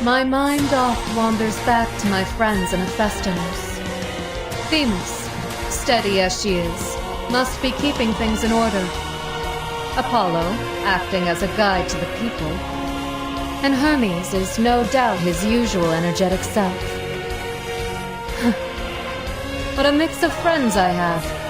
My mind oft wanders back to my friends in Hephaestus. Themis, steady as she is, must be keeping things in order. Apollo, acting as a guide to the people. And Hermes is no doubt his usual energetic self. What a mix of friends I have.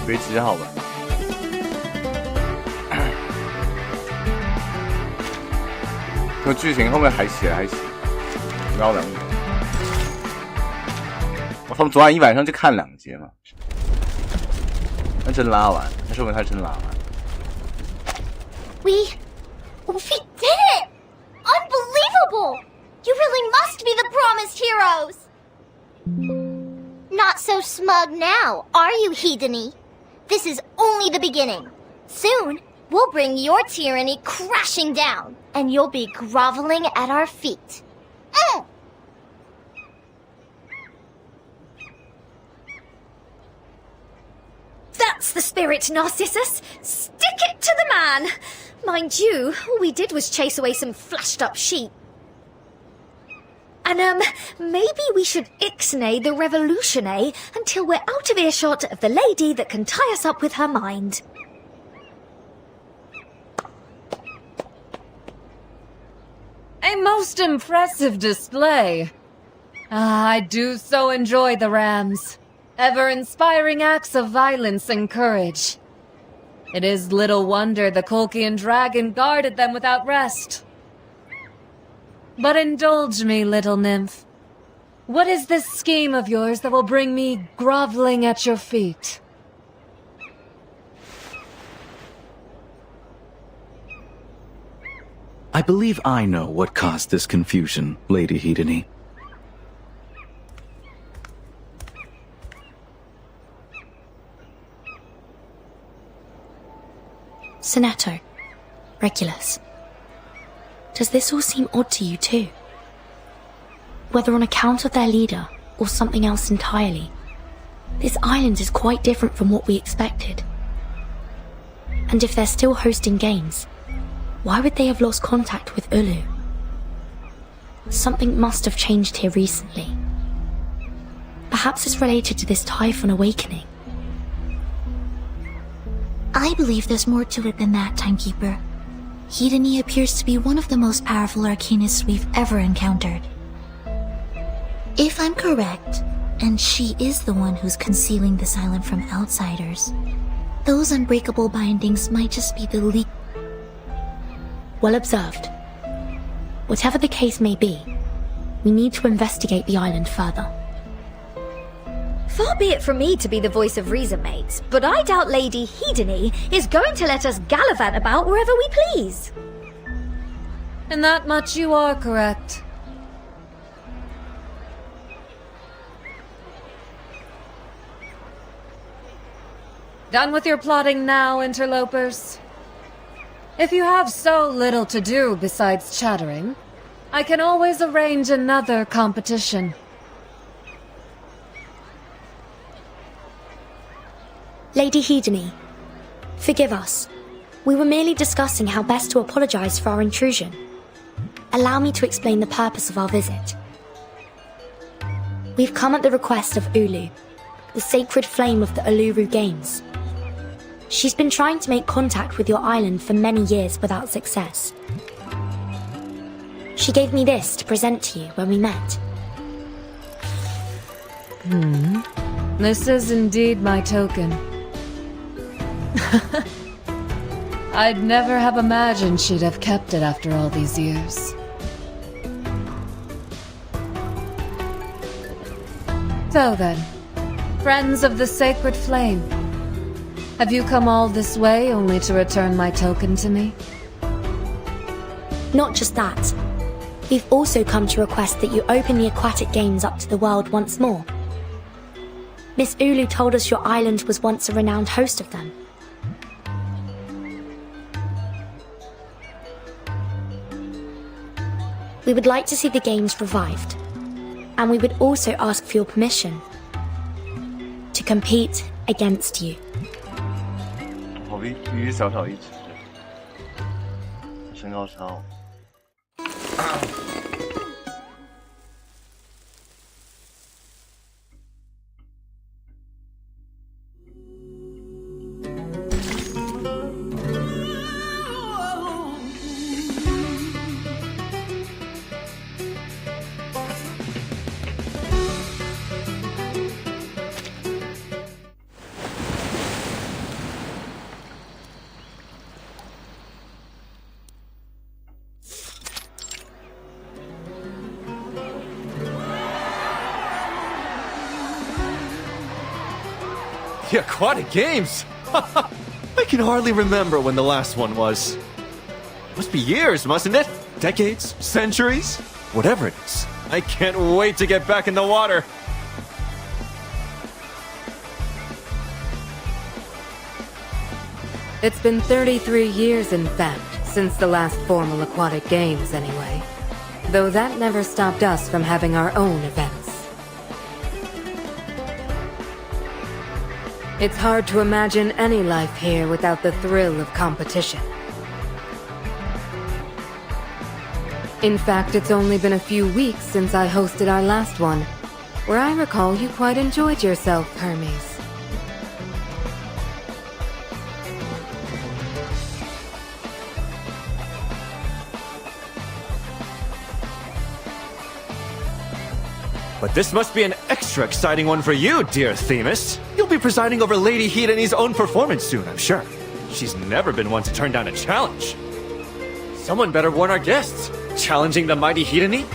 别急好吧。这个剧情后面还写，捞2集。我他们昨晚一晚上就看2集嘛，那真拉完，那说明他真拉完。We did it! Unbelievable! You really must be the promised heroes! Not so smug now, are you, Hedony? This is only the beginning. Soon, we'll bring your tyranny crashing down, and you'll be groveling at our feet. That's the spirit, Narcissus. Stick it to the man. Mind you, all we did was chase away some flashed-up sheep. And, maybe we should ixnay the revolutionary until we're out of earshot of the lady that can tie us up with her mind. A most impressive display. I do so enjoy the rams. Ever-inspiring acts of violence and courage. It is little wonder the Colchian dragon guarded them without rest. But indulge me, little nymph. What is this scheme of yours that will bring me groveling at your feet? I believe I know what caused this confusion, Lady Hedony. Sonetto, Regulus, does this all seem odd to you too? Whether on account of their leader or something else entirely, this island is quite different from what we expected. And if they're still hosting games, Why would they have lost contact with Ulu? Something must have changed here recently. Perhaps it's related to this Typhon awakening. I believe there's more to it than that, Timekeeper. Hedony appears to be one of the most powerful arcanists we've ever encountered. If I'm correct, and she is the one who's concealing this island from outsiders, those unbreakable bindings might just be the leak. Well observed. Whatever the case may be, we need to investigate the island further. Far be it from me to be the voice of reason, mates, but I doubt Lady Hedony is going to let us gallivant about wherever we please. In that much you are correct. Done with your plotting now, interlopers? If you have so little to do besides chattering, I can always arrange another competition. Lady Hedony, forgive us. We were merely discussing how best to apologize for our intrusion. Allow me to explain the purpose of our visit. We've come at the request of Ulu, the sacred flame of the Uluru Games. She's been trying to make contact with your island for many years without success. She gave me this to present to you when we met. This is indeed my token. I'd never have imagined she'd have kept it after all these years. So then, friends of the sacred flame, have you come all this way only to return my token to me? Not just that. We've also come to request that you open the aquatic games up to the world once more. Miss Ulu told us your island was once a renowned host of them. We would like to see the games revived, and we would also ask for your permission to compete against you. 好比与小小一起，身高差哦。The aquatic games? I can hardly remember when the last one was. Must be years, mustn't it? Decades? Centuries? Whatever it is. I can't wait to get back in the water. It's been 33 years, in fact, since the last formal aquatic games, anyway. Though that never stopped us from having our own events. It's hard to imagine any life here without the thrill of competition. In fact, it's only been a few weeks since I hosted our last one, where I recall you quite enjoyed yourself, Hermes. But this must be an extra exciting one for you, dear Themis. You'll be presiding over Lady Hedony's own performance soon, I'm sure. She's never been one to turn down a challenge. Someone better warn our guests. Challenging the mighty Hedony?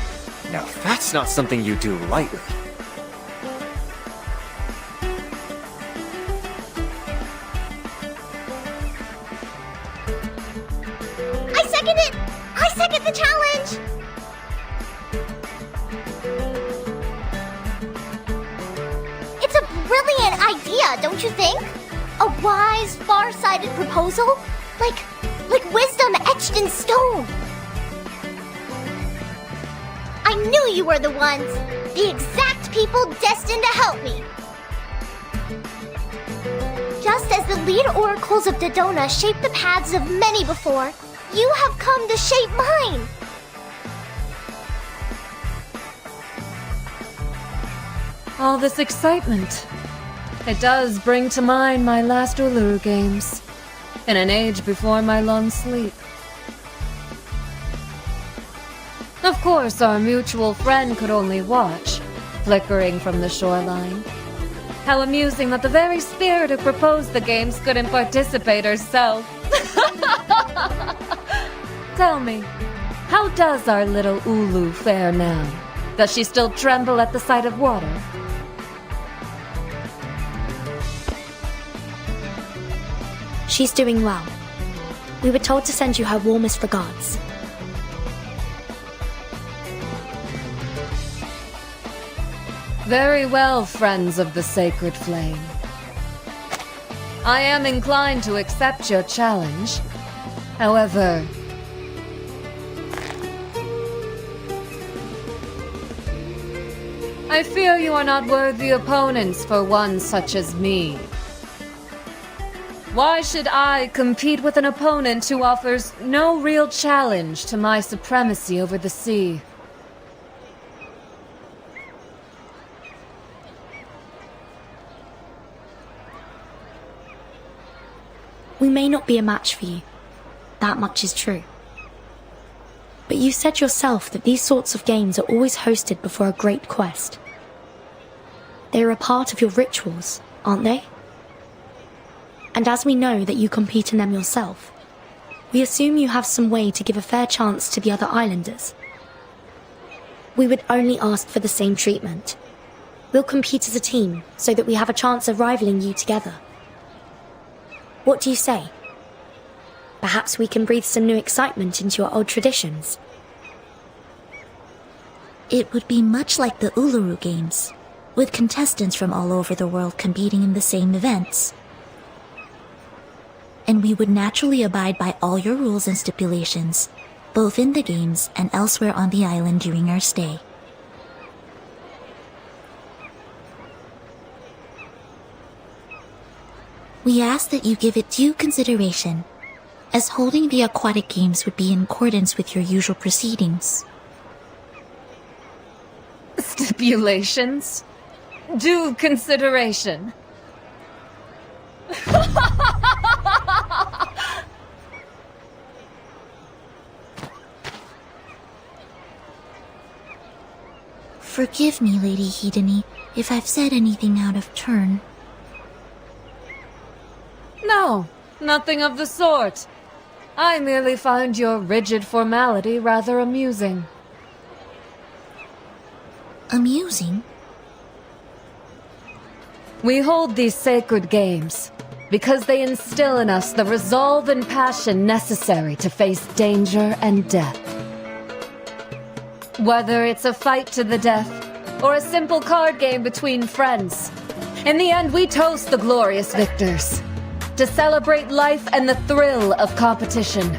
Now that's not something you do lightly. I second it! I second the challenge! It's a brilliant idea, don't you think? A wise, far-sighted proposal? Like wisdom etched in stone. I knew you were the ones. The exact people destined to help me. Just as the lead oracles of Dodona shaped the paths of many before, You have come to shape mine! All this excitement. It does bring to mind my last Uluru games, in an age before my long sleep. Of course, our mutual friend could only watch, flickering from the shoreline. How amusing that the very spirit who proposed the games couldn't participate herself. Tell me, how does our little Ulu fare now? Does she still tremble at the sight of water? She's doing well. We were told to send you her warmest regards. Very well, friends of the Sacred Flame. I am inclined to accept your challenge. However, I fear you are not worthy opponents for one such as me. Why should I compete with an opponent who offers no real challenge to my supremacy over the sea? We may not be a match for you. That much is true. But you said yourself that these sorts of games are always hosted before a great quest. They are a part of your rituals, aren't they? And as we know that you compete in them yourself, we assume you have some way to give a fair chance to the other islanders. We would only ask for the same treatment. We'll compete as a team so that we have a chance of rivaling you together. What do you say? Perhaps we can breathe some new excitement into your old traditions. It would be much like the Uluru Games, with contestants from all over the world competing in the same events. And we would naturally abide by all your rules and stipulations, both in the games and elsewhere on the island during our stay. We ask that you give it due consideration, as holding the aquatic games would be in accordance with your usual proceedings. Stipulations? Due consideration. Forgive me, Lady Hedony, if I've said anything out of turn. No, nothing of the sort. I merely find your rigid formality rather amusing. Amusing? We hold these sacred games because they instill in us the resolve and passion necessary to face danger and death. Whether it's a fight to the death or a simple card game between friends, in the end we toast the glorious victors to celebrate life and the thrill of competition.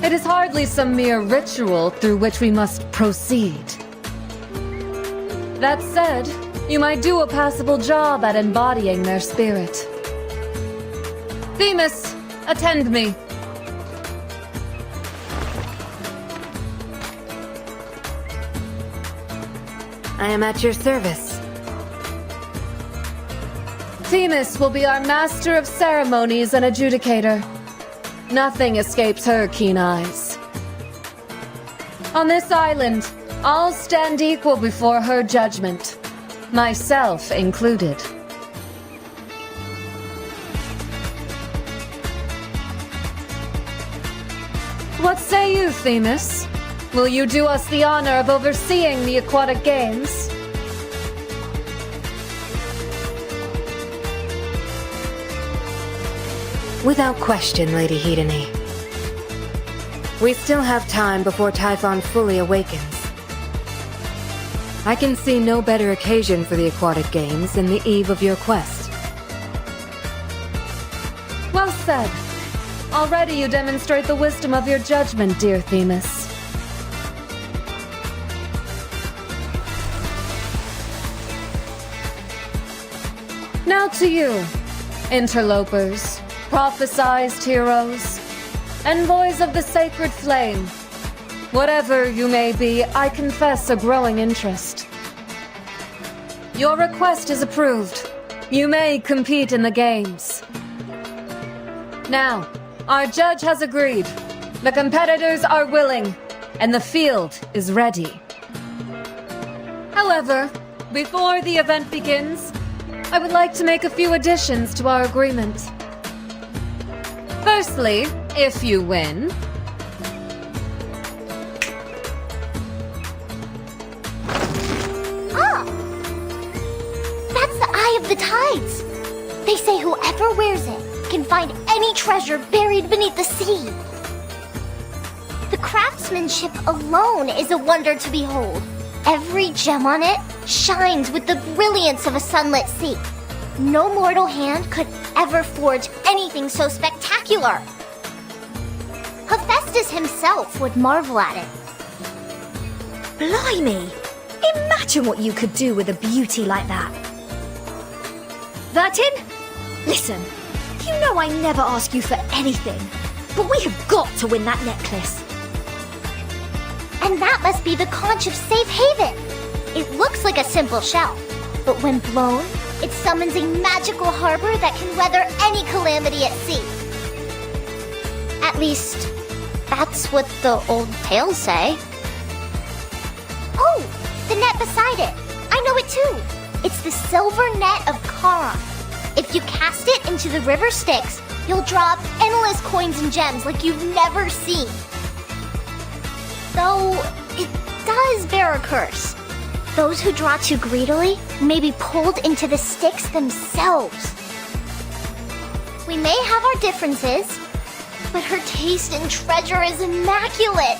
It is hardly some mere ritual through which we must proceed. That said, you might do a passable job at embodying their spirit. Themis, attend me. I am at your service. Themis will be our master of ceremonies and adjudicator. Nothing escapes her keen eyes. On this island, all stand equal before her judgment, myself included. What say you, Themis? Will you do us the honor of overseeing the aquatic games? Without question, Lady Hedony. We still have time before Typhon fully awakens. I can see no better occasion for the aquatic games than the eve of your quest. Well said. Already you demonstrate the wisdom of your judgment, dear Themis. Now to you, interlopers, prophesized heroes. envoys of the sacred flame. Whatever you may be, I confess a growing interest. Your request is approved. You may compete in the games. Now, our judge has agreed. The competitors are willing, and the field is ready. However, before the event begins, I would like to make a few additions to our agreement. Firstly, if you win, That's the Eye of the Tides. They say whoever wears it can find any treasure buried beneath the sea. The craftsmanship alone is a wonder to behold. Every gem on it shines with the brilliance of a sunlit sea. No mortal hand could ever forge anything so spectacular. Hephaestus himself would marvel at it. Blimey! Imagine what you could do with a beauty like that. Vertin, listen. You know I never ask you for anything, but we have got to win that necklace. And that must be the conch of Safe Haven. It looks like a simple shell, but when blown, it summons a magical harbor that can weather any calamity at sea. At least, that's what the old tales say. Oh, the net beside it. I know it too. It's the silver net of Charon. If you cast it into the river Styx, you'll draw up endless coins and gems like you've never seen. Though, it does bear a curse. Those who draw too greedily may be pulled into the Styx themselves. We may have our differences, but her taste in treasure is immaculate.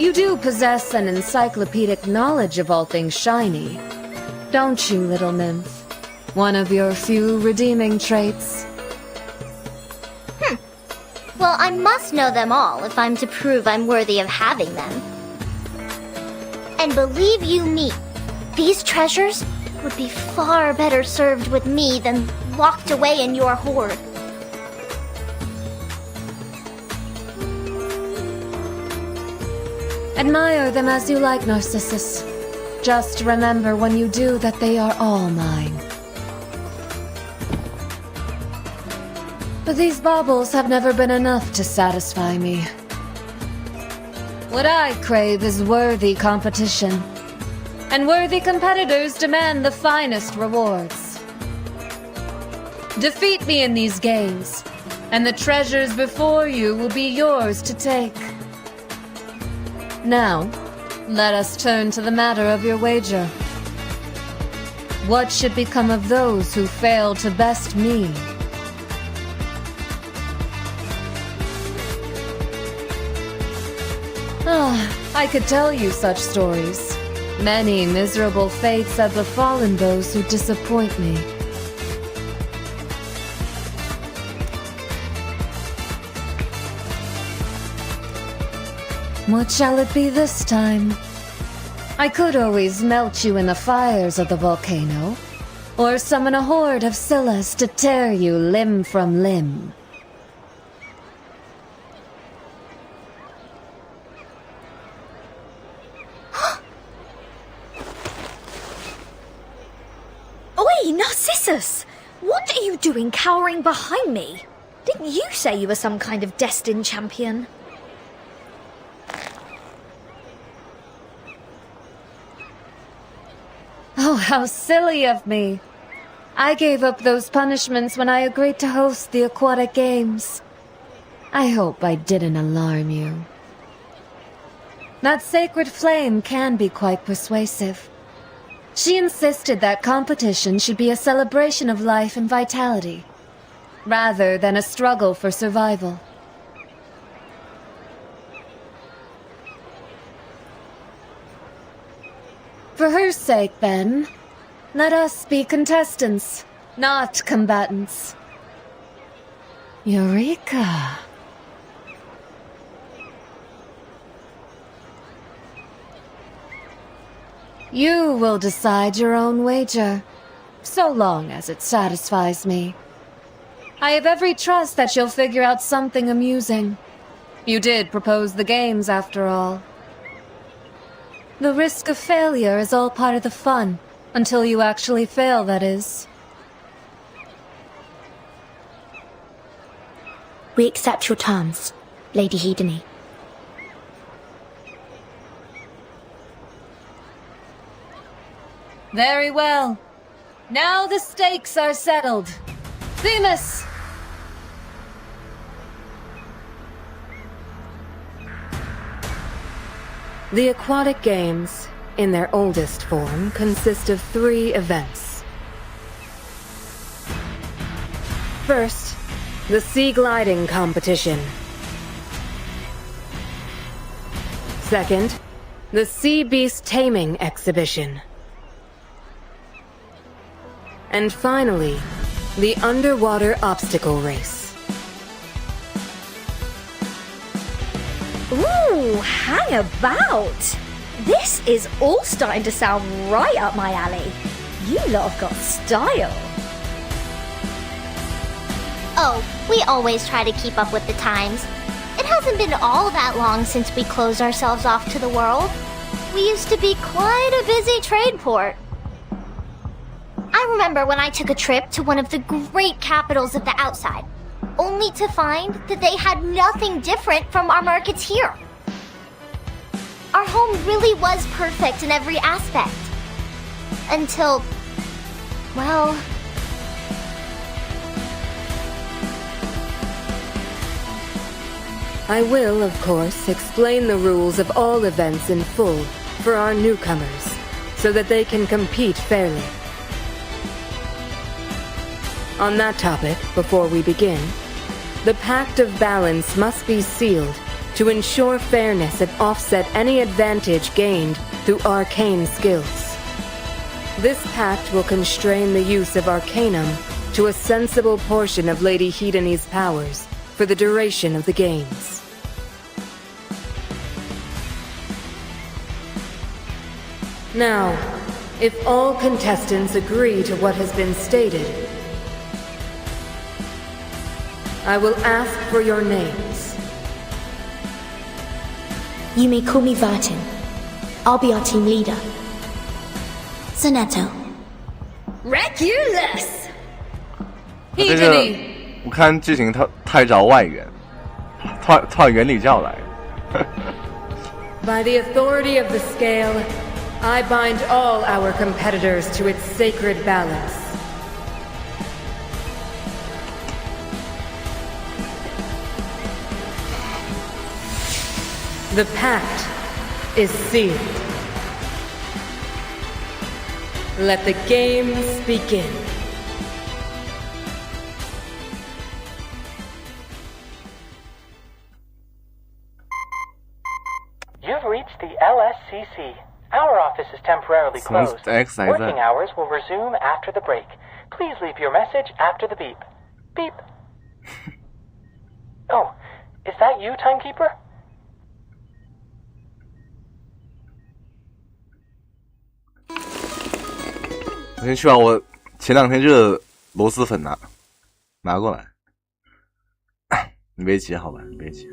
you do possess an encyclopedic knowledge of all things shiny, don't you, little nymph? One of your few redeeming traits. Well, I must know them all if I'm to prove I'm worthy of having them. And believe you me, these treasures would be far better served with me than locked away in your hoard. Admire them as you like, Narcissus. Just remember when you do that they are all mine. But these baubles have never been enough to satisfy me. What I crave is worthy competition. And worthy competitors demand the finest rewards. Defeat me in these games, and the treasures before you will be yours to take. Now, let us turn to the matter of your wager. What should become of those who fail to best me? I could tell you such stories. Many miserable fates have befallen those who disappoint me. What shall it be this time? I could always melt you in the fires of the volcano, or summon a horde of Scyllas to tear you limb from limb. Oi, Narcissus! What are you doing cowering behind me? Didn't you say you were some kind of destined champion? Oh, how silly of me. I gave up those punishments when I agreed to host the aquatic games. I hope I didn't alarm you. That sacred flame can be quite persuasive. She insisted that competition should be a celebration of life and vitality, rather than a struggle for survival. For her sake, then, let us be contestants, not combatants. Eureka! You will decide your own wager. so long as it satisfies me. I have every trust that you'll figure out something amusing. You did propose the games, after all. The risk of failure is all part of the fun, until you actually fail, that is. We accept your terms, Lady Hedony. Very well. Now the stakes are settled. Themis! The aquatic games, in their oldest form, consist of 3 events. First, the sea gliding competition. Second, the sea beast taming exhibition. And finally, the underwater obstacle race. Ooh, hang about! This is all starting to sound right up my alley. You lot have got style. Oh, we always try to keep up with the times. It hasn't been all that long since we closed ourselves off to the world. We used to be quite a busy trade port. I remember when I took a trip to one of the great capitals of the outside, only to find that they had nothing different from our markets here. Our home really was perfect in every aspect. Until, well... I will, of course, explain the rules of all events in full for our newcomers, so that they can compete fairly. On that topic, before we begin, the Pact of Balance must be sealed to ensure fairness and offset any advantage gained through arcane skills. This pact will constrain the use of Arcanum to a sensible portion of Lady Hedony's powers for the duration of the games. Now, if all contestants agree to what has been stated, I will ask for your names. You may call me Vertin. I'll be our team leader. Zanetto. Regulus! 这个我看剧情太找外援，套原理教来。By the authority of the scale, I bind all our competitors to its sacred balance. The pact is sealed. Let the games begin. You've reached the LSCC. Our office is temporarily closed. Working hours will resume after the break. Please leave your message after the beep. Beep. Oh, is that you, Timekeeper? 我先去把我前2天热的螺蛳粉拿过来。你别急，好吧，你别急。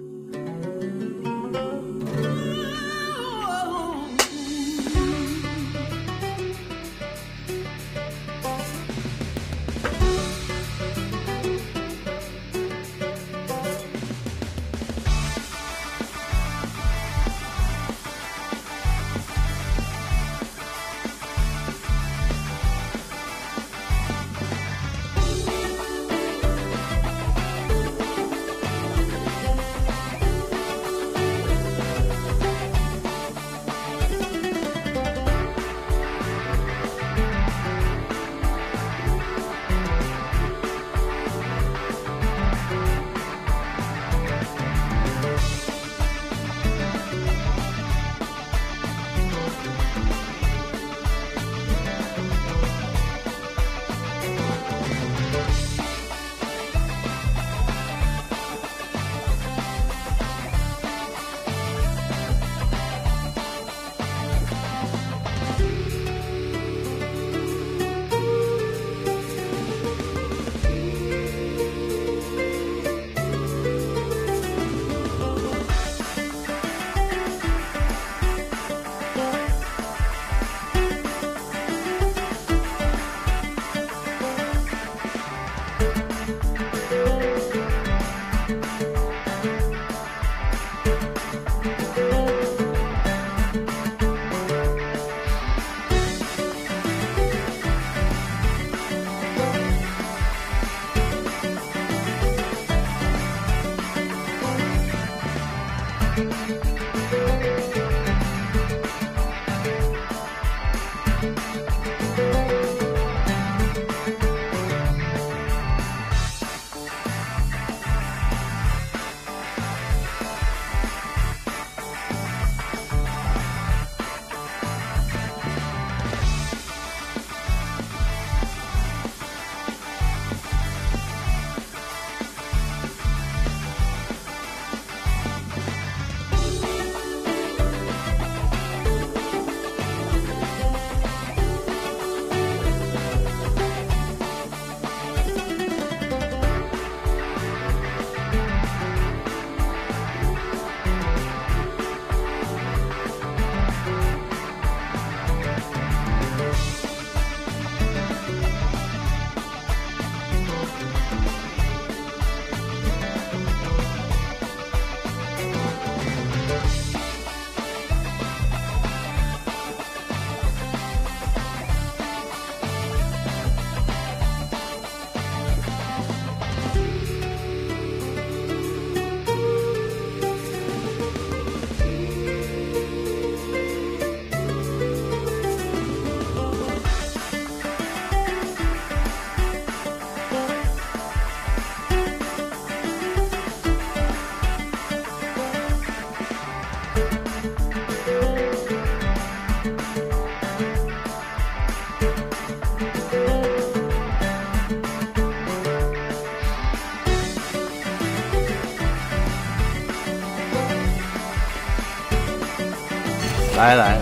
来，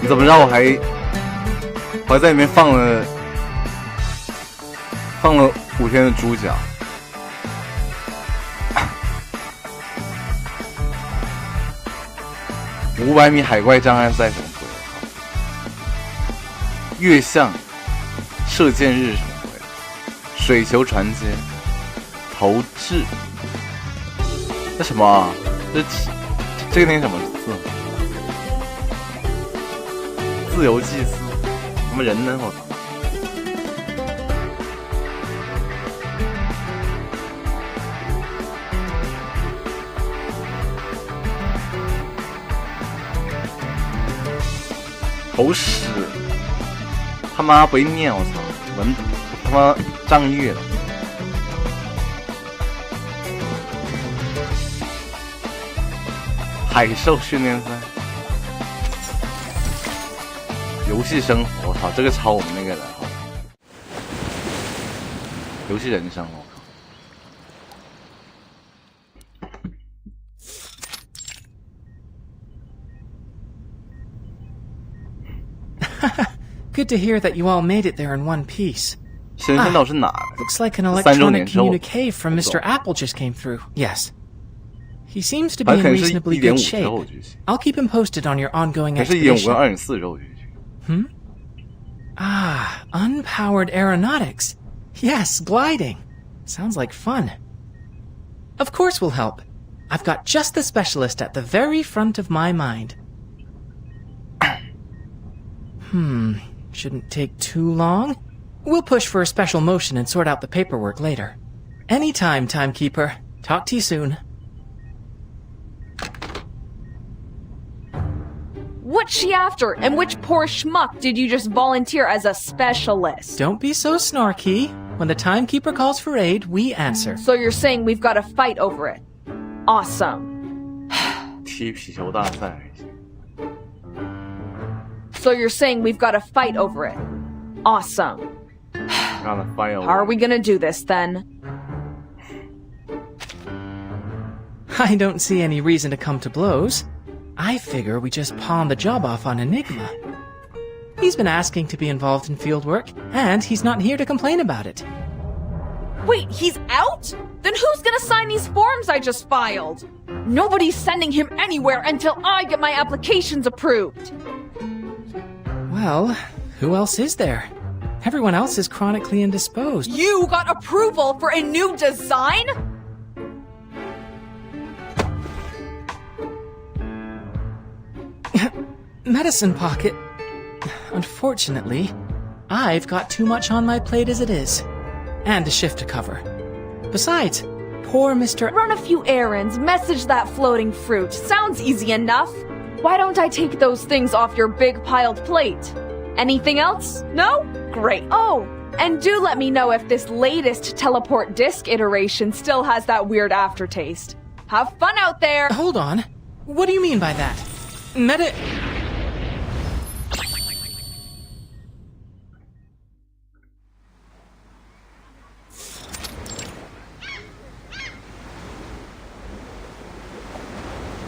你怎么让我还在里面放了5天的猪脚？500米海怪障碍赛什么鬼？月相射箭日什么鬼？水球传接投掷，那什么啊？这个那什么字？自由祭司，什么人呢？我靠！投屎！他妈不会念，我操！文他妈张悦了。海兽训练赛，游戏生活，我操，这个抄我们那个的，游戏人生，我靠。Good to hear that you all made it there in one piece. Looks like an electronic communique from Mr. Apple just came through. Yes. He seems to be in reasonably good shape. I'll keep him posted on your ongoing expedition. Unpowered aeronautics. Yes, gliding. Sounds like fun. Of course we'll help. I've got just the specialist at the very front of my mind. Shouldn't take too long. We'll push for a special motion and sort out the paperwork later. Anytime, timekeeper. Talk to you soon. What's she after? And which poor schmuck did you just volunteer as a specialist? Don't be so snarky. When the timekeeper calls for aid, we answer. So you're saying we've got to fight over it? Awesome. So you're saying we've got to fight over it? Awesome. How are we gonna do this, then? I don't see any reason to come to blows. I figure we just pawn the job off on Enigma. He's been asking to be involved in fieldwork, and he's not here to complain about it. Wait, he's out? Then who's gonna sign these forms I just filed? Nobody's sending him anywhere until I get my applications approved. Well, who else is there? Everyone else is chronically indisposed. You got approval for a new design? Medicine pocket. Unfortunately, I've got too much on my plate as it is. And a shift to cover. Besides, poor Mr. Run a few errands, message that floating fruit. Sounds easy enough. Why don't I take those things off your big piled plate? Anything else? No? Great. Oh, and do let me know if this latest teleport disc iteration still has that weird aftertaste. Have fun out there! Hold on. What do you mean by that?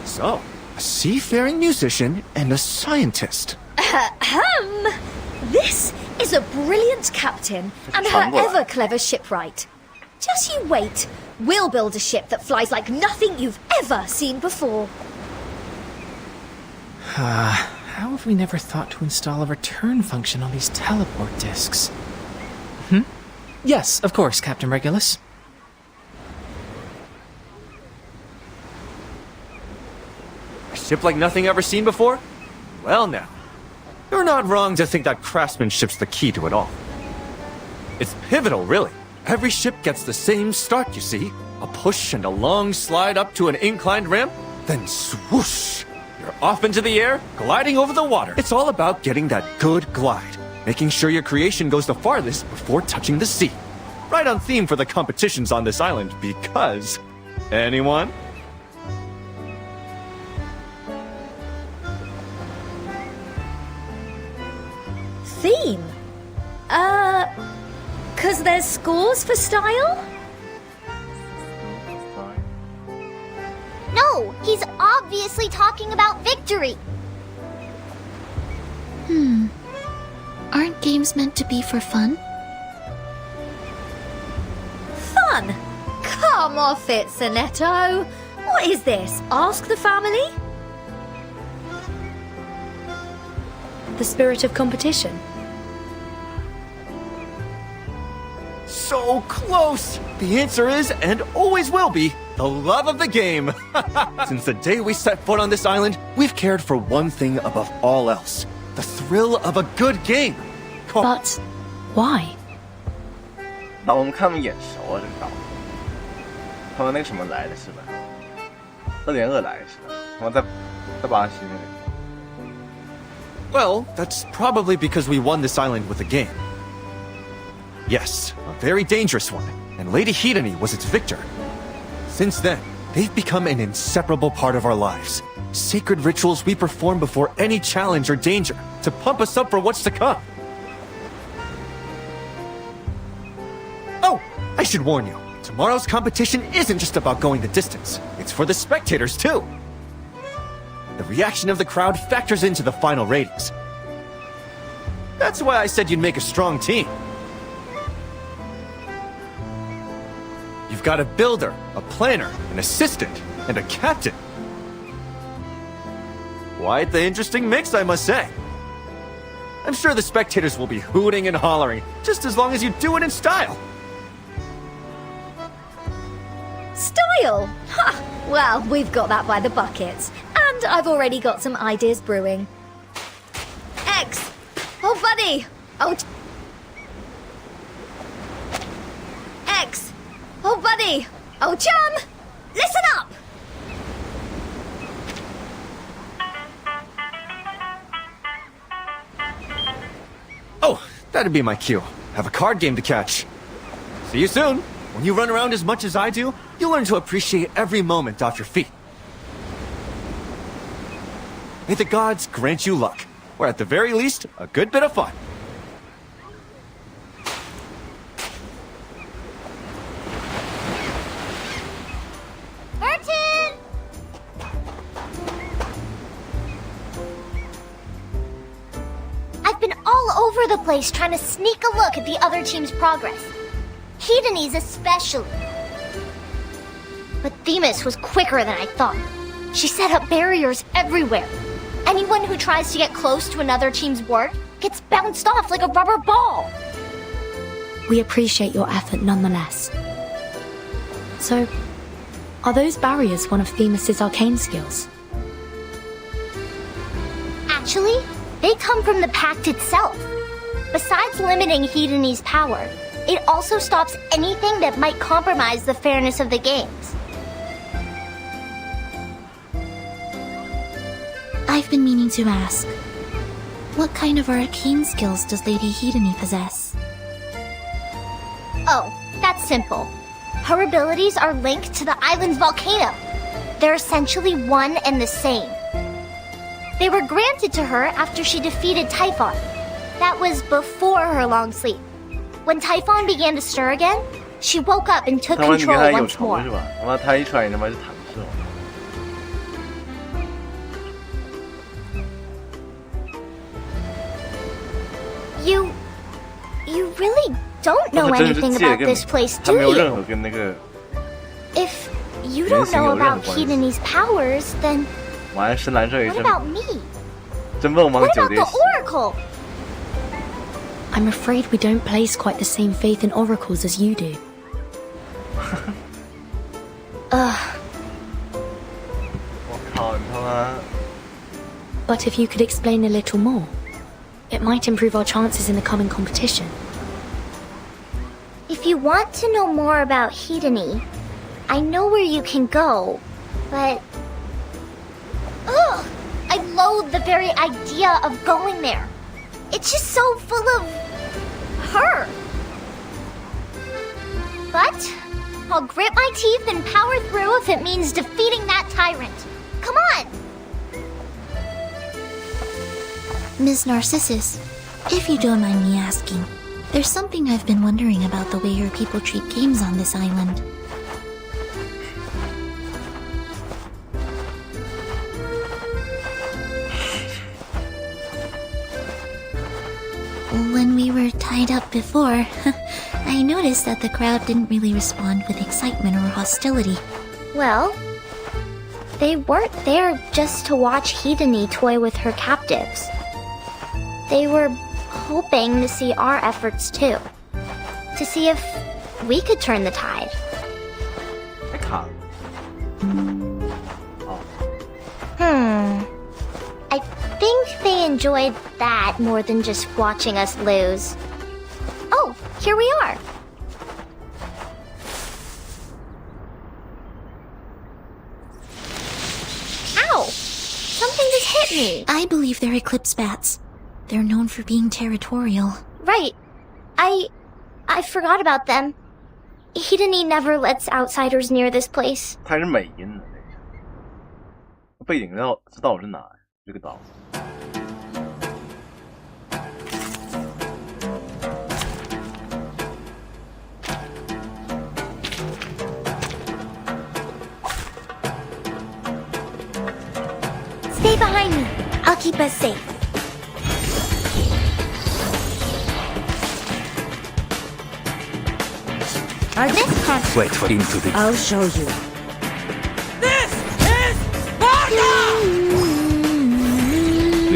So, a seafaring musician and a scientist. This is a brilliant captain and her ever-clever shipwright. Just you wait. We'll build a ship that flies like nothing you've ever seen before. How have we never thought to install a return function on these teleport discs? Yes, of course, Captain Regulus. A ship like nothing ever seen before? Well now, you're not wrong to think that craftsmanship's the key to it all. It's pivotal, really. Every ship gets the same start, you see. A push and a long slide up to an inclined ramp, then swoosh! You're off into the air, gliding over the water. It's all about getting that good glide, making sure your creation goes the farthest before touching the sea. Right on theme for the competitions on this island, because... Anyone? Theme? Because there's scores for style? No, he's obviously talking about victory. Aren't games meant to be for fun? Fun? Come off it, Sonetto. What is this? Ask the family? The spirit of competition. So close! The answer is, and always will be, the love of the game. Since the day we set foot on this island, we've cared for one thing above all else. The thrill of a good game. But why? 我们看他们眼熟啊，这个岛。他们那个什么来的是吧？2.2来的是吧？他们在巴西那里。Well, that's probably because we won this island with a game. Yes, a very dangerous one, and Lady Hidani was its victor. Since then, they've become an inseparable part of our lives. Sacred rituals we perform before any challenge or danger, to pump us up for what's to come. Oh, I should warn you, tomorrow's competition isn't just about going the distance. It's for the spectators, too. The reaction of the crowd factors into the final ratings. That's why I said you'd make a strong team. You've got a builder, a planner, an assistant, and a captain. Quite the interesting mix, I must say. I'm sure the spectators will be hooting and hollering, just as long as you do it in style. Style? Ha! Well, we've got that by the buckets. And I've already got some ideas brewing. X! Oh, buddy! Oh... X! Oh, buddy! Oh, chum! Listen up! Oh, that'd be my cue. Have a card game to catch. See you soon. When you run around as much as I do, you'll learn to appreciate every moment off your feet. May the gods grant you luck, or at the very least, a good bit of fun. Burton! I've been all over the place trying to sneak a look at the other team's progress. Hidani's especially. But Themis was quicker than I thought. She set up barriers everywhere. Anyone who tries to get close to another team's work gets bounced off like a rubber ball. We appreciate your effort nonetheless. So, are those barriers one of Themis's arcane skills? Actually, they come from the pact itself. Besides limiting Hidani's power, it also stops anything that might compromise the fairness of the games. I've been meaning to ask, what kind of arcane skills does Lady Hidani possess? Oh, that's simple. Her abilities are linked to the island's volcano. They're essentially one and the same. They were granted to her after she defeated Typhon. That was before her long sleep. When Typhon began to stir again, she woke up and took control once more. You really don't know anything about this place, do you? If you don't know about Hidani's powers, then what about me? What about the Oracle? I'm afraid we don't place quite the same faith in oracles as you do. But if you could explain a little more, it might improve our chances in the coming competition. If you want to know more about Hidani, I know where you can go, but... Ugh! I loathe the very idea of going there. It's just so full of... her. But I'll grit my teeth and power through if it means defeating that tyrant. Come on! Ms. Narcissus, if you don't mind me asking, There's something I've been wondering about the way your people treat games on this island. When we were tied up before, I noticed that the crowd didn't really respond with excitement or hostility. Well, they weren't there just to watch Hedony toy with her captives. They were hoping to see our efforts too. To see if we could turn the tide. I think they enjoyed that more than just watching us lose. Oh, here we are. Ow! Something just hit me. I believe they're eclipse bats. They're known for being territorial. Right. I forgot about them. Hedony never lets outsiders near this place. 它是美音的这个，背景知道是哪儿？这个岛。Stay behind me. I'll keep us safe. This cost. Wait for him to I'll show you.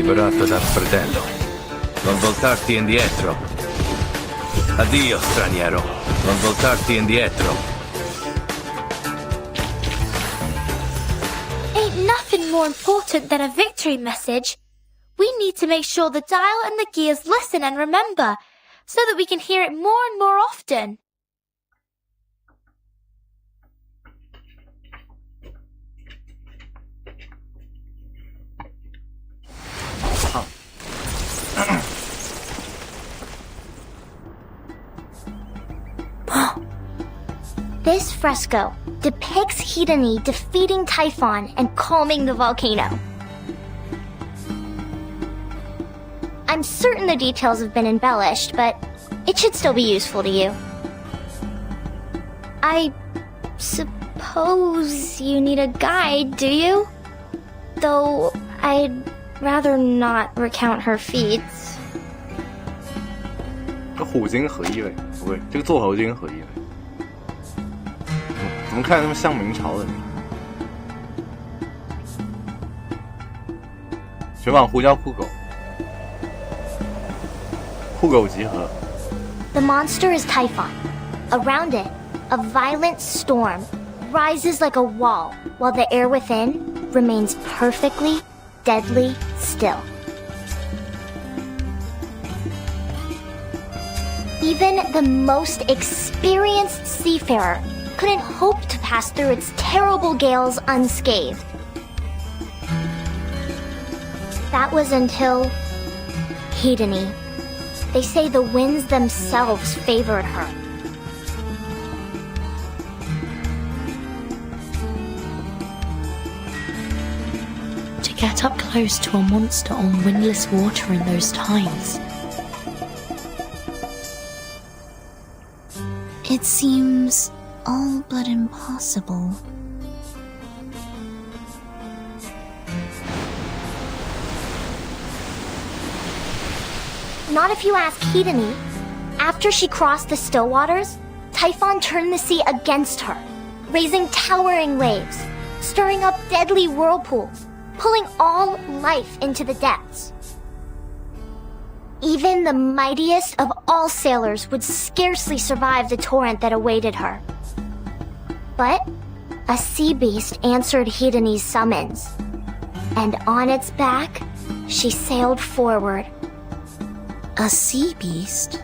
liberato dal fratello. Non voltarti indietro. Addio, straniero. Non voltarti indietro. Ain't nothing more important than a victory message. We need to make sure the dial and the gears listen and remember, so that we can hear it more and more often. This fresco depicts Hedony defeating Typhon and calming the volcano. I'm certain the details have been embellished, but it should still be useful to you. I suppose you need a guide, do you? Though I'd rather not recount her feats. 这虎鲸合一位，不对，这个座头鲸合一位。怎么看那么像明朝的？全网呼叫酷狗，酷狗集合。The monster is Typhon. Around it, a violent storm rises like a wall, while the air within remains perfectly, deadly still. Even the most experienced seafarer couldn't hope to pass through its terrible gales unscathed. That was until Hedony. They say the winds themselves favored her. To get up close to a monster on windless water in those times. It seems all but impossible. Not if you ask Hedony. After she crossed the still waters, Typhon turned the sea against her, raising towering waves, stirring up deadly whirlpools, pulling all life into the depths. Even the mightiest of all sailors would scarcely survive the torrent that awaited her. But a sea beast answered Hedony's summons, and on its back, she sailed forward. A sea beast?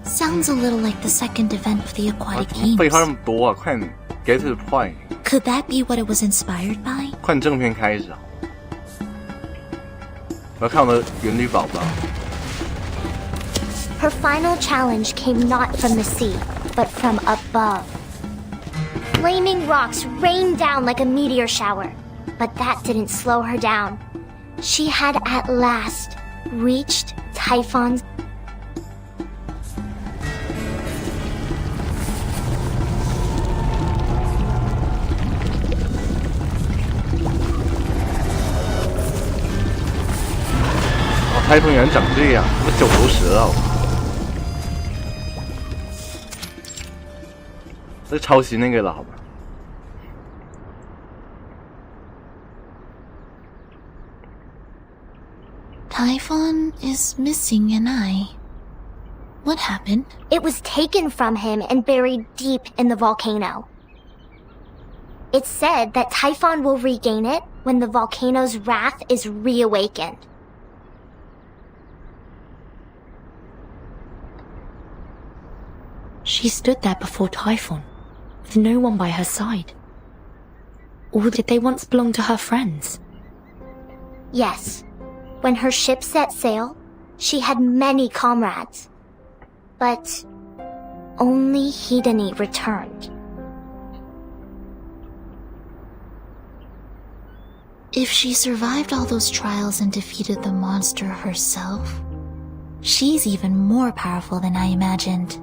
Sounds a little like the second event of the aquatic games. 废话那么多啊，快点 get to the point. Could that be what it was inspired by? 快点正片开始啊！我要看我的原旅宝宝。Her final challenge came not from the sea, but from above. Flaming rocks rained down like a meteor shower, but that didn't slow her down. She had at last reached Typhon's... 台风原来长这样，我九头蛇啊！这抄袭那个了，好吧？ Typhon is missing an eye. What happened? It was taken from him and buried deep in the volcano. It's said that Typhon will regain it when the volcano's wrath is reawakened. She stood there before Typhon, with no one by her side. Or did they once belong to her friends? Yes. When her ship set sail, she had many comrades. But only Hidani returned. If she survived all those trials and defeated the monster herself, she's even more powerful than I imagined.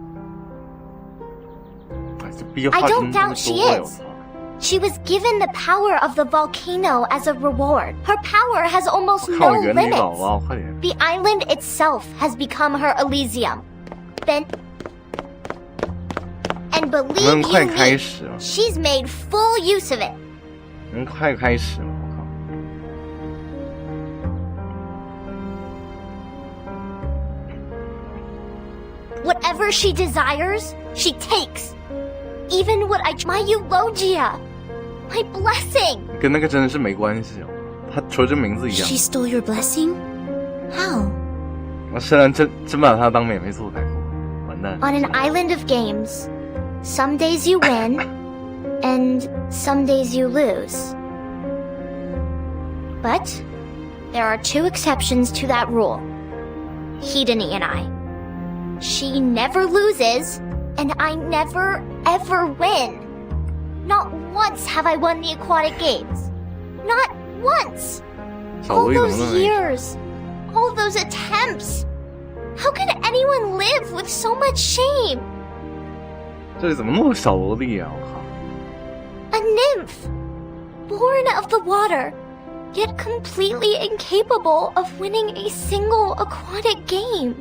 I don't doubt she is. She was given the power of the volcano as a reward. Her power has almost no limits. The island itself has become her Elysium. And believe you me, she's made full use of it. Whatever she desires, she takes. Even what my eulogia, my blessing. 跟那个真的是没关系哦，他除了这名字一样。She stole your blessing? How? 我虽然真把他当免费素材，完蛋。On an island of games, some days you win, and some days you lose. But there are two exceptions to that rule. Hidani and I. She never loses, and I never, ever win. Not once have I won the aquatic games. Not once. All those years, all those attempts. How can anyone live with so much shame? 这里怎么那么小萝莉啊！我靠。A nymph, born of the water, yet completely incapable of winning a single aquatic game.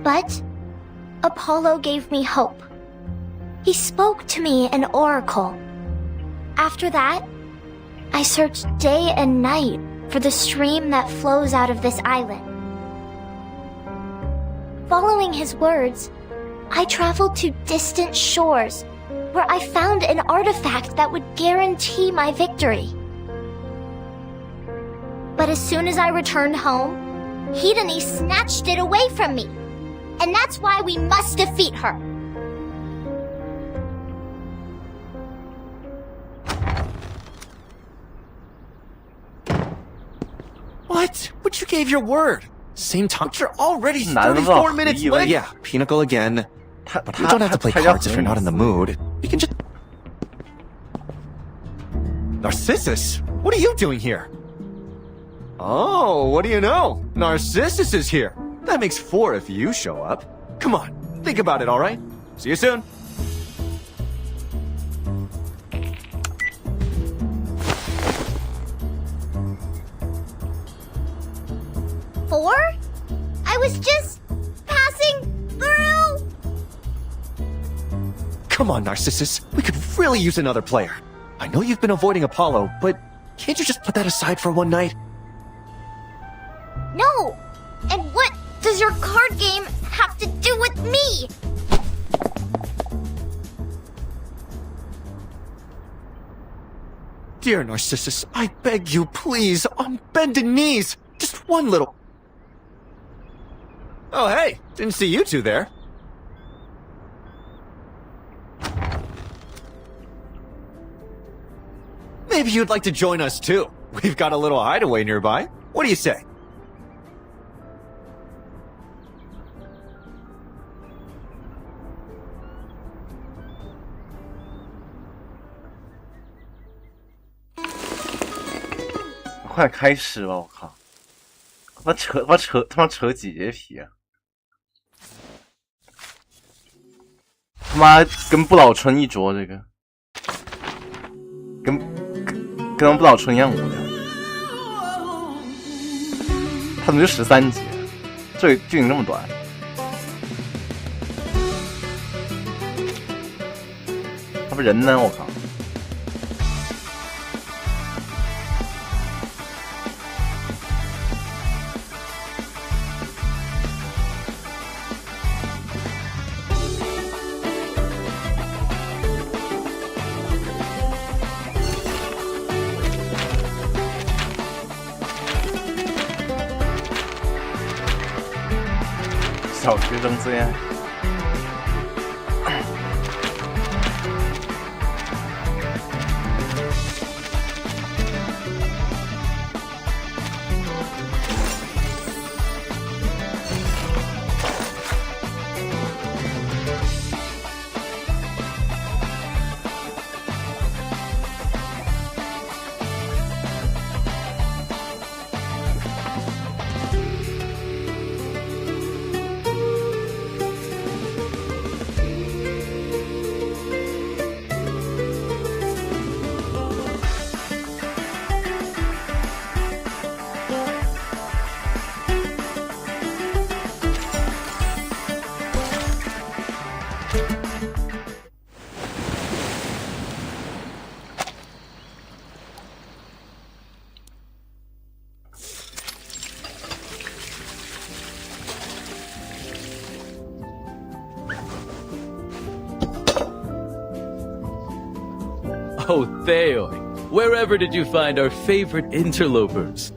But Apollo gave me hope. He spoke to me an oracle. After that, I searched day and night for the stream that flows out of this island. Following his words, I traveled to distant shores where I found an artifact that would guarantee my victory. But as soon as I returned home, Hidani snatched it away from me. And that's why we must defeat her. What? But you gave your word. Same time. You're already 34 minutes late. Yeah, Pinnacle again. But you don't have to play cards if you're not in the mood. You can just... Narcissus? What are you doing here? Oh, what do you know? Narcissus is here. That makes 4 if you show up. Come on, think about it, all right? See you soon. Four? I was just passing through. Come on, Narcissus. We could really use another player. I know you've been avoiding Apollo, but can't you just put that aside for one night? No. And what does your card game have to do with me? Dear Narcissus, I beg you, please, on bended knees, just one little... Oh, hey, didn't see you two there. Maybe you'd like to join us too. We've got a little hideaway nearby. What do you say?快开始吧！我靠，他妈扯几节皮啊！他妈跟不老春一桌，这个跟不老春一样无聊。他怎么就13集？这剧情这么短？他不人呢？我靠！小学生最爱。Oh, Theoi, wherever did you find our favorite interlopers?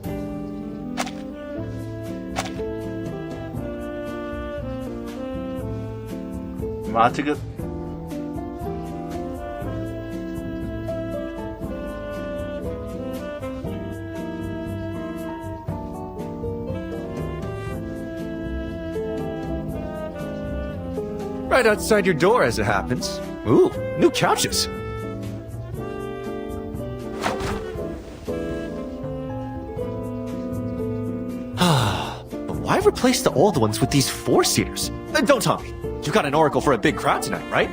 Right outside your door, as it happens. Ooh, new couches. But why replace the old ones with these 4-seaters? Don't tell me. You got an oracle for a big crowd tonight, right?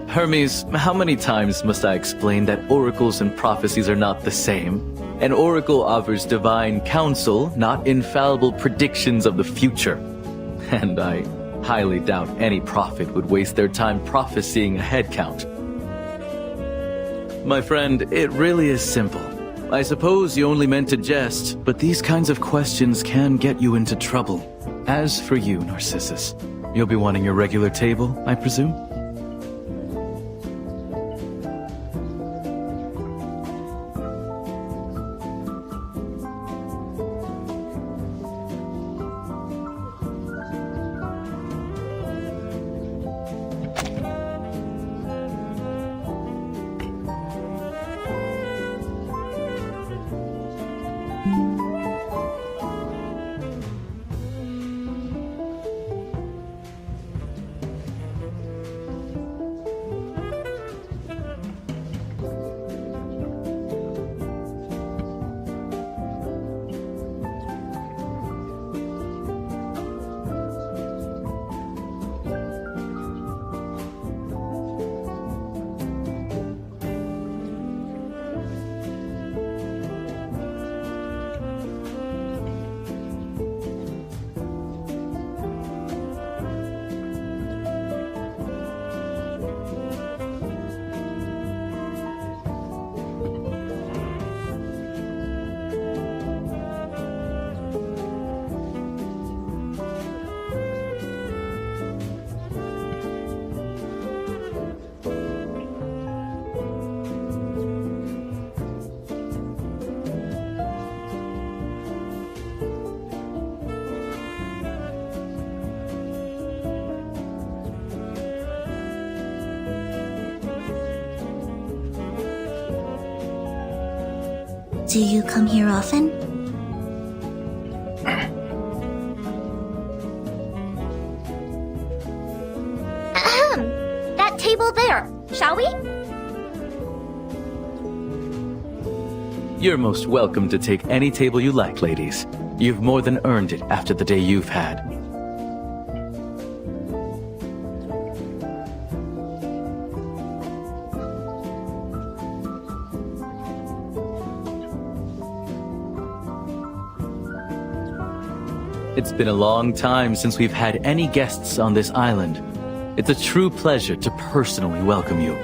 Hermes, how many times must I explain that oracles and prophecies are not the same? An oracle offers divine counsel, not infallible predictions of the future. And I highly doubt any prophet would waste their time prophesying a head count. My friend, it really is simple. I suppose you only meant to jest, but these kinds of questions can get you into trouble. As for you, Narcissus, you'll be wanting your regular table, I presume? Do you come here often? That table there, shall we? You're most welcome to take any table you like, ladies. You've more than earned it after the day you've had. It's been a long time since we've had any guests on this island. It's a true pleasure to personally welcome you.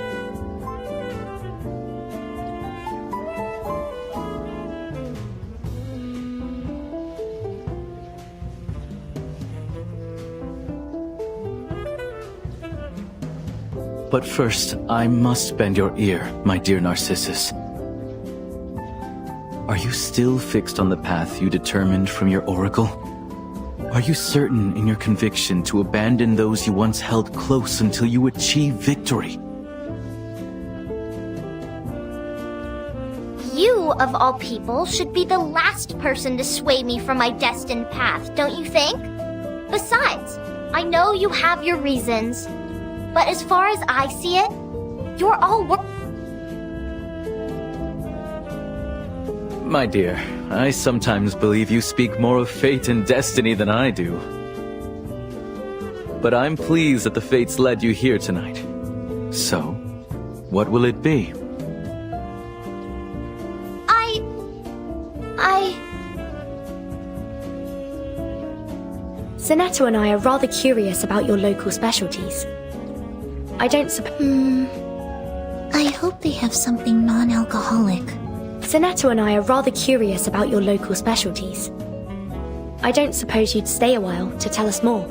But first, I must bend your ear, my dear Narcissus. Are you still fixed on the path you determined from your oracle? Are you certain in your conviction to abandon those you once held close until you achieve victory? You, of all people, should be the last person to sway me from my destined path, don't you think? Besides, I know you have your reasons, but as far as I see it, you're all My dear, I sometimes believe you speak more of fate and destiny than I do. But I'm pleased that the fates led you here tonight. So, what will it be? Zeneto and I are rather curious about your local specialties. I don't I hope they have something non-alcoholic. Zeneto and I are rather curious about your local specialties. I don't suppose you'd stay a while to tell us more.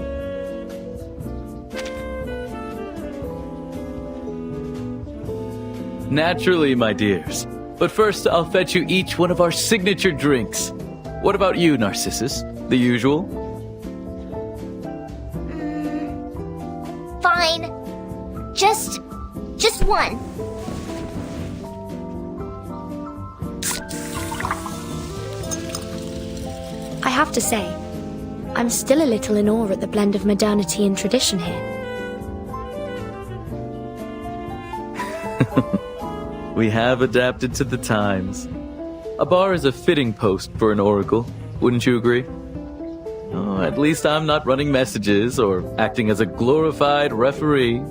Naturally, my dears. But first, I'll fetch you each one of our signature drinks. What about you, Narcissus? The usual? Fine. Just one. I have to say, I'm still a little in awe at the blend of modernity and tradition here. We have adapted to the times. A bar is a fitting post for an oracle, wouldn't you agree? Oh, at least I'm not running messages or acting as a glorified referee.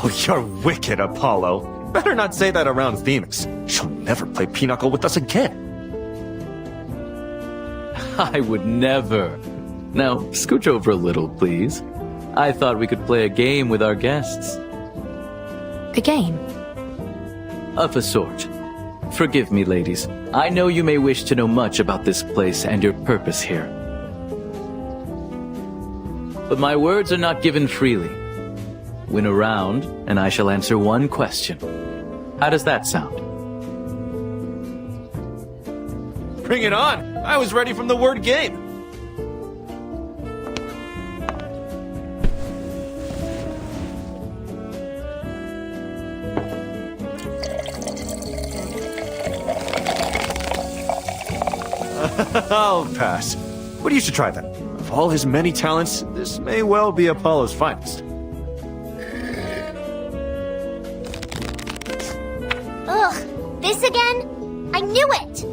Oh, you're wicked, Apollo. Better not say that around Themis. She'll never play pinochle with us again. I would never. Now, scooch over a little, please. I thought we could play a game with our guests. A game? Of a sort. Forgive me, ladies. I know you may wish to know much about this place and your purpose here. But my words are not given freely. Win a round, and I shall answer one question. How does that sound? Bring it on! I was ready from the word game. I'll pass. But you should try that. Of all his many talents, this may well be Apollo's finest. Ugh, this again? I knew it!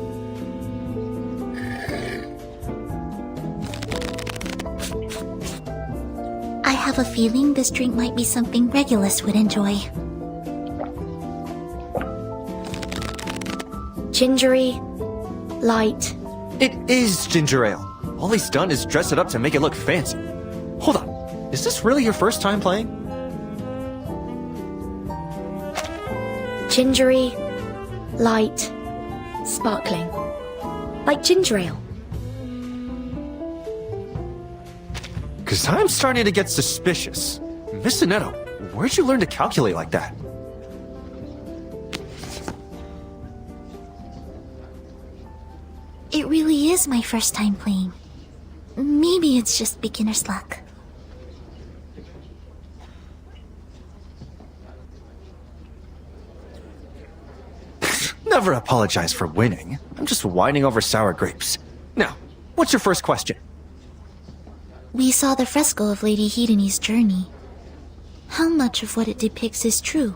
I have a feeling this drink might be something Regulus would enjoy. Gingery, light. It is ginger ale. All he's done is dress it up to make it look fancy. Hold on. Is this really your first time playing? Gingery, light, sparkling. Like ginger ale. Because I'm starting to get suspicious. Miss Zeneto, where'd you learn to calculate like that? It really is my first time playing. Maybe it's just beginner's luck. Never apologize for winning. I'm just whining over sour grapes. Now, what's your first question? We saw the fresco of Lady Hedony's journey. How much of what it depicts is true?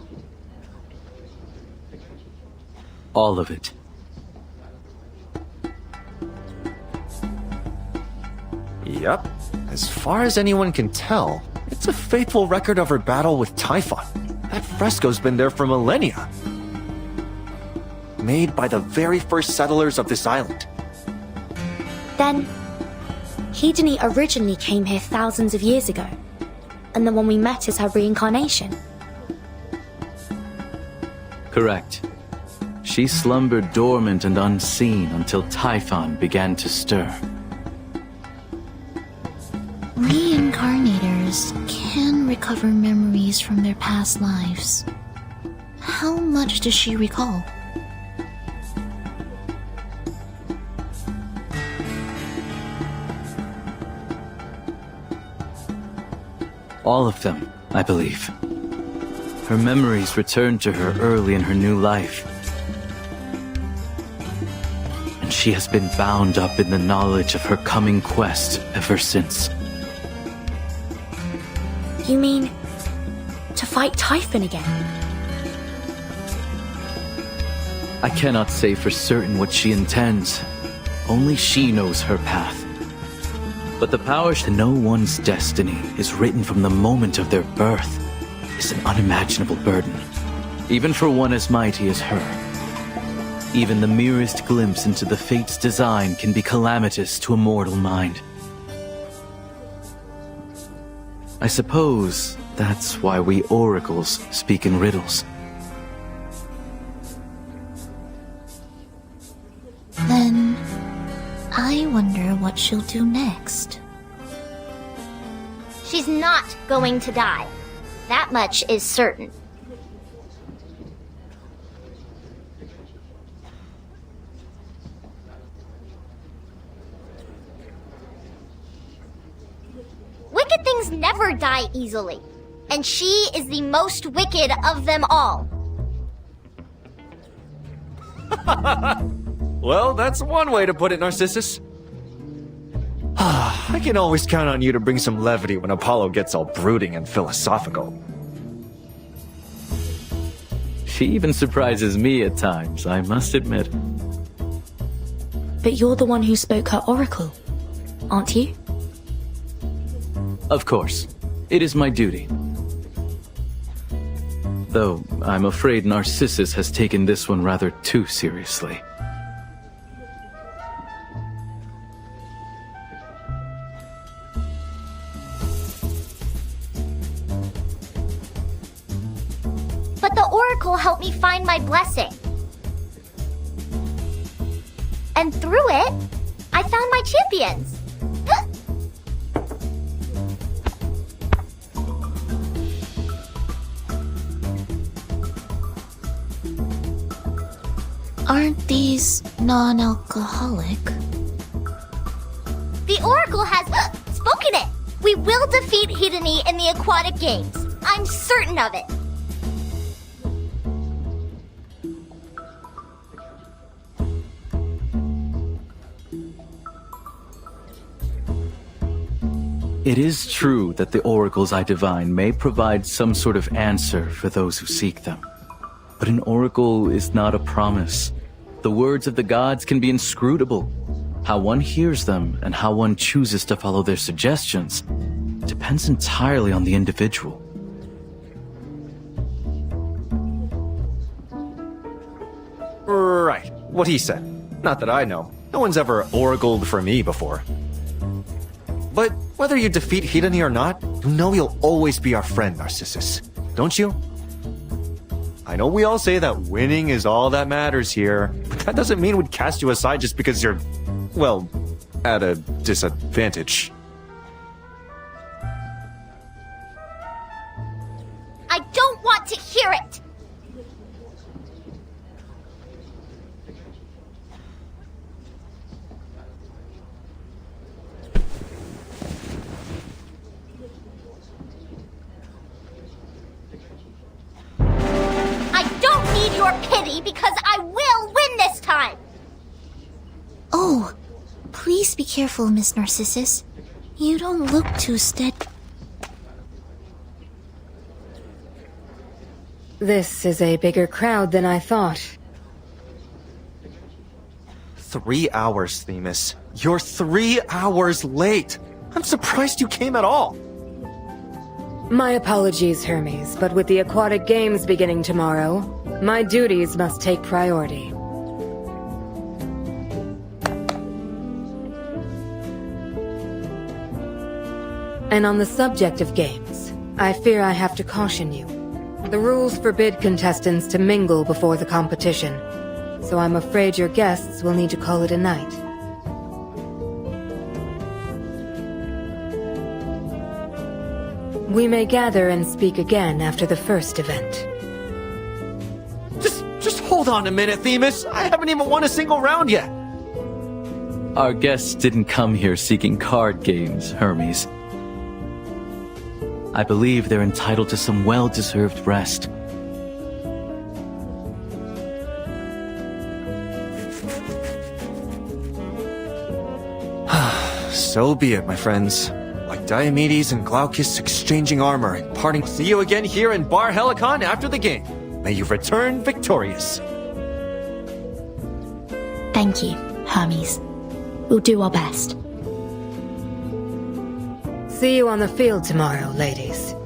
All of it. Yep. As far as anyone can tell, it's a faithful record of her battle with Typhon. That fresco's been there for millennia. Made by the very first settlers of this island. Then, Hedene originally came here thousands of years ago, and the one we met is her reincarnation. Correct. She slumbered dormant and unseen until Typhon began to stir. Reincarnators can recover memories from their past lives. How much does she recall? All of them, I believe. Her memories returned to her early in her new life. And she has been bound up in the knowledge of her coming quest ever since. You mean to fight Typhon again? I cannot say for certain what she intends. Only she knows her path. But the power to know one's destiny is written from the moment of their birth is an unimaginable burden, even for one as mighty as her. Even the merest glimpse into the fate's design can be calamitous to a mortal mind. I suppose that's why we oracles speak in riddles. Then, I wonder what she'll do next. She's not going to die. That much is certain. Wicked things never die easily, and she is the most wicked of them all. Well, that's one way to put it, Narcissus. I can always count on you to bring some levity when Apollo gets all brooding and philosophical. She even surprises me at times, I must admit. But you're the one who spoke her oracle, aren't you? Of course. It is my duty. Though, I'm afraid Narcissus has taken this one rather too seriously. But the oracle helped me find my blessing. And through it, I found my champions. Aren't these non-alcoholic? The oracle has spoken it. We will defeat Hedene in the aquatic games. I'm certain of it. It is true that the oracles I divine may provide some sort of answer for those who seek them. But an oracle is not a promise. The words of the gods can be inscrutable. How one hears them and how one chooses to follow their suggestions depends entirely on the individual. Right, what he said. Not that I know. No one's ever oracled for me before. But whether you defeat Hedene or not, you know you'll always be our friend, Narcissus. Don't you? I know we all say that winning is all that matters here, but that doesn't mean we'd cast you aside just because you're, well, at a disadvantage. I don't want to hear it. Your pity because I will win this time! Oh, please be careful, Miss Narcissus. You don't look too steady. This is a bigger crowd than I thought. 3 hours, Themis. You're 3 hours late! I'm surprised you came at all! My apologies, Hermes, but with the aquatic games beginning tomorrow, my duties must take priority. And on the subject of games, I fear I have to caution you. The rules forbid contestants to mingle before the competition, so I'm afraid your guests will need to call it a night. We may gather and speak again after the first event. Just hold on a minute, Themis. I haven't even won a single round yet. Our guests didn't come here seeking card games, Hermes. I believe they're entitled to some well-deserved rest. So be it, my friends. Like Diomedes and Glaucus exchanging armor and parting. See you again here in Bar Helicon after the game. May you return victorious. Thank you, Hermes. We'll do our best. See you on the field tomorrow, ladies.